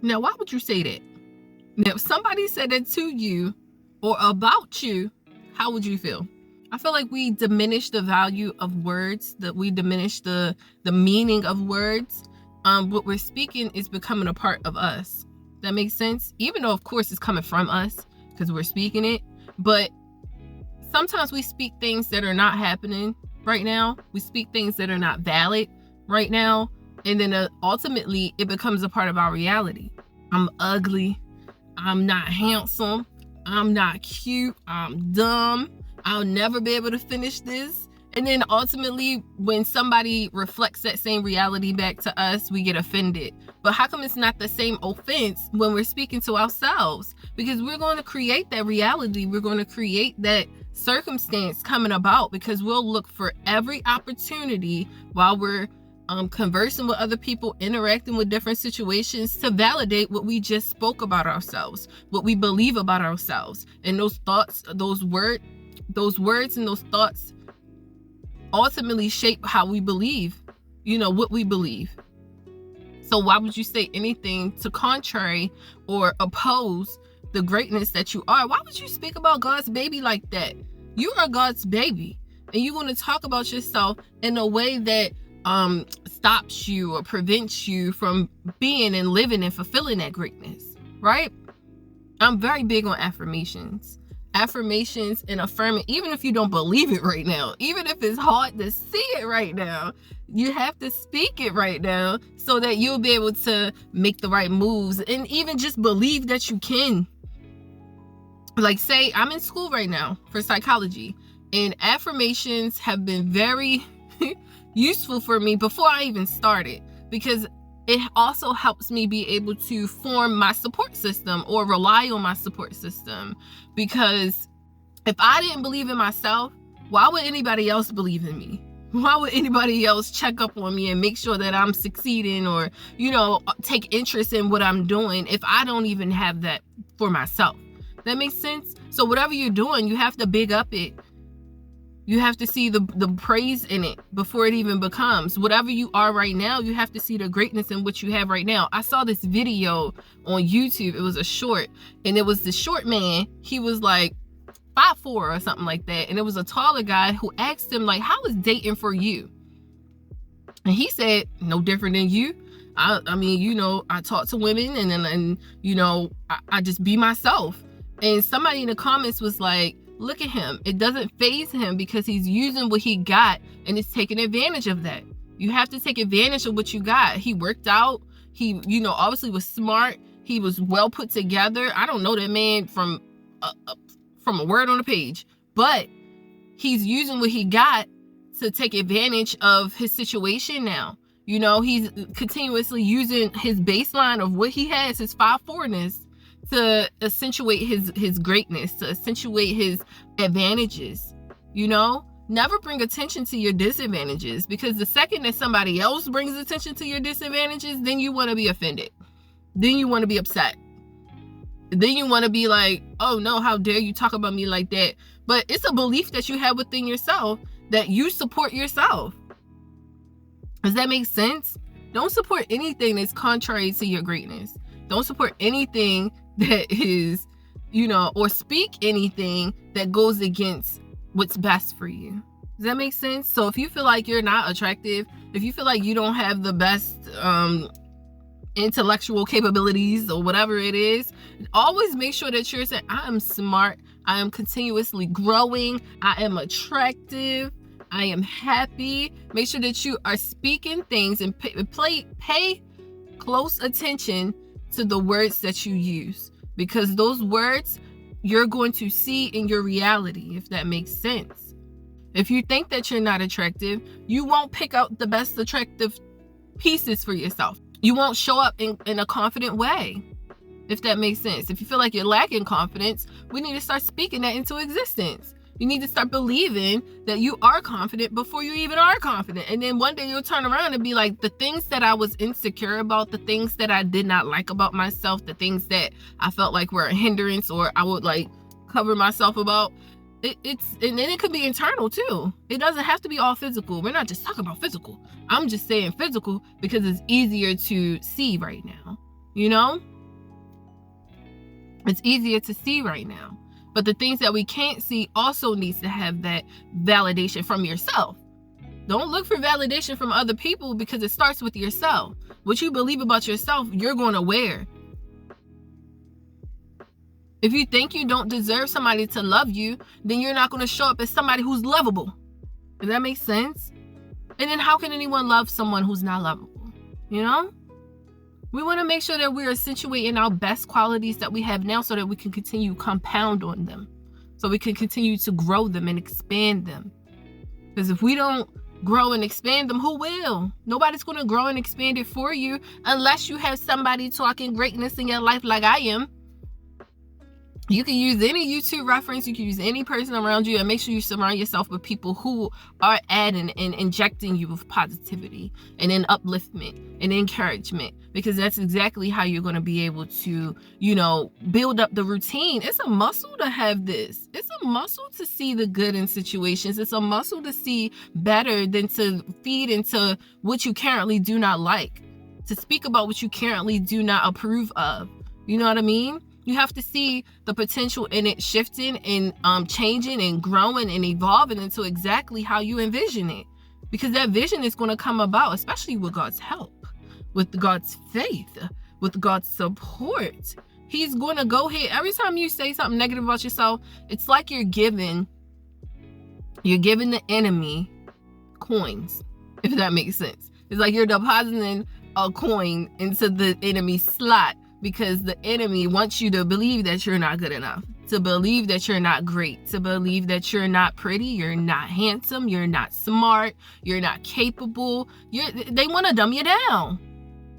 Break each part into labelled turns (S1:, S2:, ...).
S1: Now, why would you say that? Now, if somebody said that to you or about you, how would you feel? I feel like we diminish the value of words, that we diminish the meaning of words. What we're speaking is becoming a part of us. That makes sense? Even though, of course, it's coming from us because we're speaking it. But sometimes we speak things that are not happening right now. We speak things that are not valid right now. And then ultimately, it becomes a part of our reality. I'm ugly. I'm not handsome. I'm not cute. I'm dumb. I'll never be able to finish this. And then ultimately, when somebody reflects that same reality back to us, we get offended. But how come it's not the same offense when we're speaking to ourselves? Because we're going to create that reality. We're going to create that circumstance coming about, because we'll look for every opportunity while we're conversing with other people, interacting with different situations, to validate what we just spoke about ourselves, what we believe about ourselves. And those thoughts, those words and those thoughts ultimately shape how we believe, what we believe. So why would you say anything to contrary or oppose the greatness that you are? Why would you speak about God's baby like that? You are God's baby, and you want to talk about yourself in a way that stops you or prevents you from being and living and fulfilling that greatness, right? I'm very big on affirmations and affirming, even if you don't believe it right now, even if it's hard to see it right now, you have to speak it right now so that you'll be able to make the right moves and even just believe that you can. Like, say I'm in school right now for psychology, and affirmations have been very useful for me before I even started, because it also helps me be able to form my support system or rely on my support system. Because if I didn't believe in myself, why would anybody else believe in me? Why would anybody else check up on me and make sure that I'm succeeding or, take interest in what I'm doing if I don't even have that for myself? That makes sense? So whatever you're doing, you have to big up it. You have to see the praise in it before it even becomes. Whatever you are right now, you have to see the greatness in what you have right now. I saw this video on YouTube. It was a short, and it was the short man. He was like 5'4" or something like that. And it was a taller guy who asked him, like, how is dating for you? And he said, no different than you. I mean, I talk to women and I just be myself. And somebody in the comments was like, look at him. It doesn't faze him because he's using what he got and is taking advantage of that. You have to take advantage of what you got. He worked out. He, obviously was smart. He was well put together. I don't know that man from a word on a page, but he's using what he got to take advantage of his situation now. He's continuously using his baseline of what he has, his 5'4"ness, to accentuate his greatness, to accentuate his advantages. Never bring attention to your disadvantages, because the second that somebody else brings attention to your disadvantages, then you want to be offended. Then you want to be upset. Then you want to be like, oh no, how dare you talk about me like that? But it's a belief that you have within yourself that you support yourself. Does that make sense? Don't support anything that's contrary to your greatness. Don't support anything that is, or speak anything that goes against what's best for you. Does that make sense? So if you feel like you're not attractive, if you feel like you don't have the best intellectual capabilities or whatever it is, always make sure that you're saying, I am smart. I am continuously growing. I am attractive. I am happy. Make sure that you are speaking things and pay close attention to the words that you use, because those words you're going to see in your reality, if that makes sense. If you think that you're not attractive, you won't pick out the best attractive pieces for yourself. You won't show up in a confident way, if that makes sense. If you feel like you're lacking confidence, we need to start speaking that into existence. You need to start believing that you are confident before you even are confident. And then one day you'll turn around and be like, the things that I was insecure about, the things that I did not like about myself, the things that I felt like were a hindrance or I would like cover myself about, and then it could be internal too. It doesn't have to be all physical. We're not just talking about physical. I'm just saying physical because it's easier to see right now, It's easier to see right now. But the things that we can't see also needs to have that validation from yourself. Don't look for validation from other people, because it starts with yourself. What you believe about yourself, you're going to wear. If you think you don't deserve somebody to love you, then you're not going to show up as somebody who's lovable. Does that make sense? And then how can anyone love someone who's not lovable? You know? We want to make sure that we're accentuating our best qualities that we have now, so that we can continue to compound on them. So we can continue to grow them and expand them. Because if we don't grow and expand them, who will? Nobody's going to grow and expand it for you unless you have somebody talking greatness in your life like I am. You can use any YouTube reference, you can use any person around you, and make sure you surround yourself with people who are adding and injecting you with positivity and then upliftment and encouragement, because that's exactly how you're going to be able to, build up the routine. It's a muscle to have this. It's a muscle to see the good in situations. It's a muscle to see better than to feed into what you currently do not like, to speak about what you currently do not approve of. You know what I mean? You have to see the potential in it shifting and changing and growing and evolving into exactly how you envision it. Because that vision is going to come about, especially with God's help, with God's faith, with God's support. He's going to go ahead. Every time you say something negative about yourself, it's like you're giving the enemy coins, if that makes sense. It's like you're depositing a coin into the enemy's slot, because the enemy wants you to believe that you're not good enough, to believe that you're not great, to believe that you're not pretty, you're not handsome, you're not smart, you're not capable. They want to dumb you down.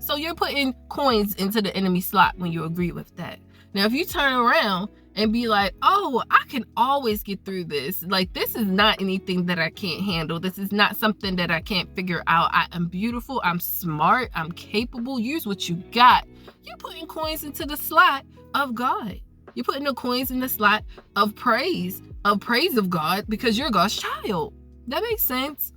S1: So you're putting coins into the enemy slot when you agree with that. Now, if you turn around and be like, oh, I can always get through this. Like, this is not anything that I can't handle. This is not something that I can't figure out. I am beautiful. I'm smart. I'm capable. Use what you got. You're putting coins into the slot of God. You're putting the coins in the slot of praise of God, because you're God's child. That makes sense.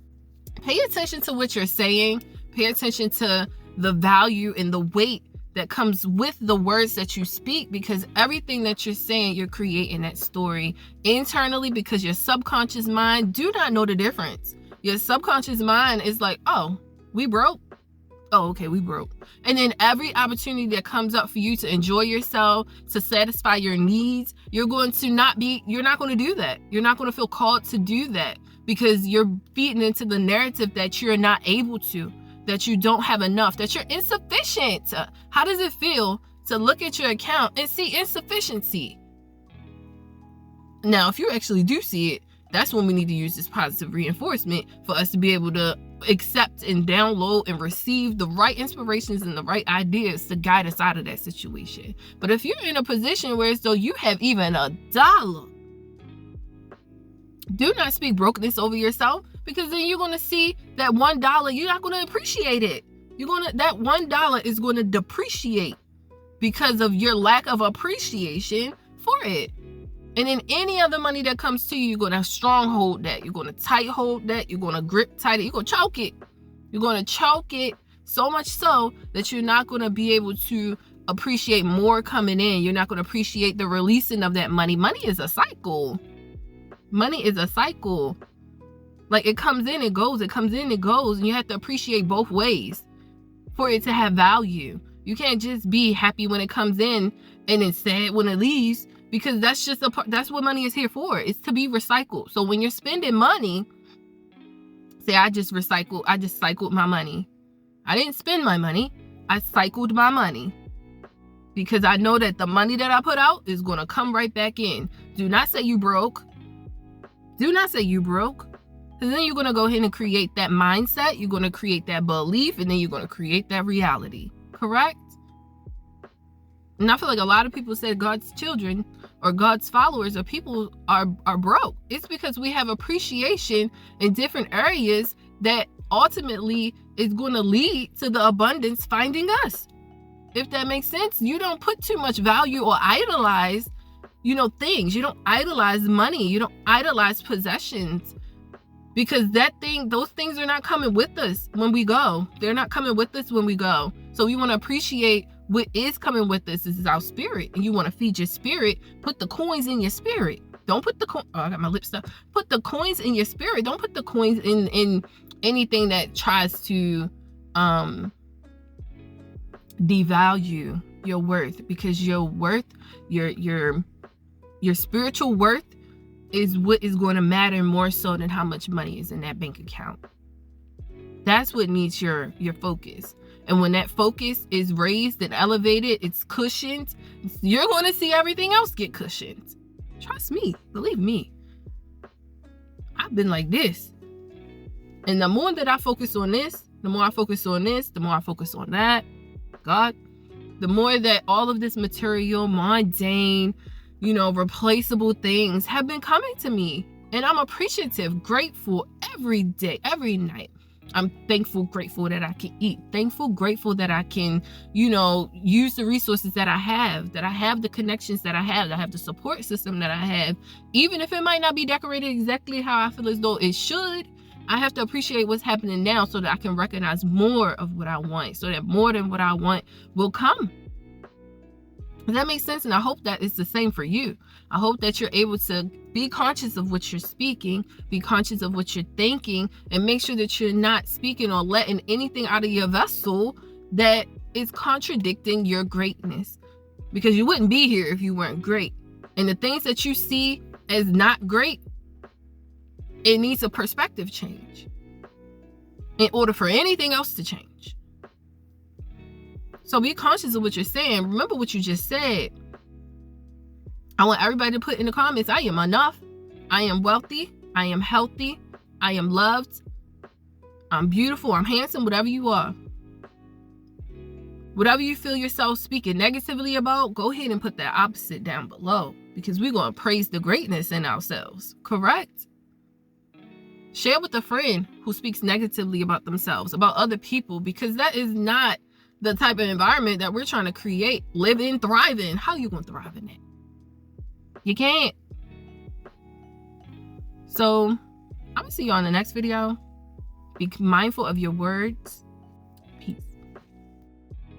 S1: Pay attention to what you're saying. Pay attention to the value and the weight that comes with the words that you speak, because everything that you're saying, you're creating that story internally, because your subconscious mind do not know the difference. Your subconscious mind is like, oh, we broke. Oh, okay, we broke. And then every opportunity that comes up for you to enjoy yourself, to satisfy your needs, you're not going to do that. You're not going to feel called to do that, because you're feeding into the narrative that you're not able to, that you don't have enough, that you're insufficient. How does it feel to look at your account and see insufficiency? Now, if you actually do see it, that's when we need to use this positive reinforcement for us to be able to accept and download and receive the right inspirations and the right ideas to guide us out of that situation. But if you're in a position where as though you have even $1, do not speak brokenness over yourself, because then you're going to see that $1, you're not going to appreciate it. That $1 is going to depreciate because of your lack of appreciation for it. And then any other money that comes to you, you're going to stronghold that. You're going to tight hold that. You're going to grip tight it. You're going to choke it. You're going to choke it so much so that you're not going to be able to appreciate more coming in. You're not going to appreciate the releasing of that money. Money is a cycle. Money is a cycle. Like, it comes in, it goes. It comes in, it goes. And you have to appreciate both ways for it to have value. You can't just be happy when it comes in and then sad when it leaves, because that's what money is here for. It's to be recycled. So when you're spending money, say, I just cycled my money. I didn't spend my money. I cycled my money, because I know that the money that I put out is going to come right back in. Do not say you broke. Do not say you broke. Because then you're going to go ahead and create that mindset. You're going to create that belief, and then you're going to create that reality. Correct? And I feel like a lot of people say God's children or God's followers or people are broke. It's because we have appreciation in different areas that ultimately is going to lead to the abundance finding us. If that makes sense, you don't put too much value or idolize, things. You don't idolize money. You don't idolize possessions, because those things are not coming with us when we go. They're not coming with us when we go. So we want to appreciate what is coming with this is our spirit, and you want to feed your spirit. Put the coins in your spirit. Don't put the I got my lips stuck. Put the coins in your spirit. Don't put the coins in anything that tries to devalue your worth, because your worth, your spiritual worth is what is going to matter more so than how much money is in that bank account. That's what needs your focus. And when that focus is raised and elevated, it's cushioned, you're going to see everything else get cushioned. Trust me, believe me. I've been like this. And the more that I focus on this, the more I focus on this, the more I focus on that, God, the more that all of this material, mundane, replaceable things have been coming to me. And I'm appreciative, grateful every day, every night. I'm thankful, grateful that I can eat. Thankful, grateful that I can, use the resources that I have the connections that I have the support system that I have. Even if it might not be decorated exactly how I feel as though it should, I have to appreciate what's happening now so that I can recognize more of what I want, so that more than what I want will come. Does that make sense? And I hope that it's the same for you. I hope that you're able to be conscious of what you're speaking, be conscious of what you're thinking, and make sure that you're not speaking or letting anything out of your vessel that is contradicting your greatness. Because you wouldn't be here if you weren't great. And the things that you see as not great, it needs a perspective change in order for anything else to change. So be conscious of what you're saying. Remember what you just said. I want everybody to put in the comments, I am enough. I am wealthy. I am healthy. I am loved. I'm beautiful. I'm handsome. Whatever you are. Whatever you feel yourself speaking negatively about, go ahead and put that opposite down below. Because we're going to praise the greatness in ourselves. Correct? Share with a friend who speaks negatively about themselves, about other people, because that is not the type of environment that we're trying to create, live in, thrive in. How are you going to thrive in it? You can't. So I'm going to see you on the next video. Be mindful of your words.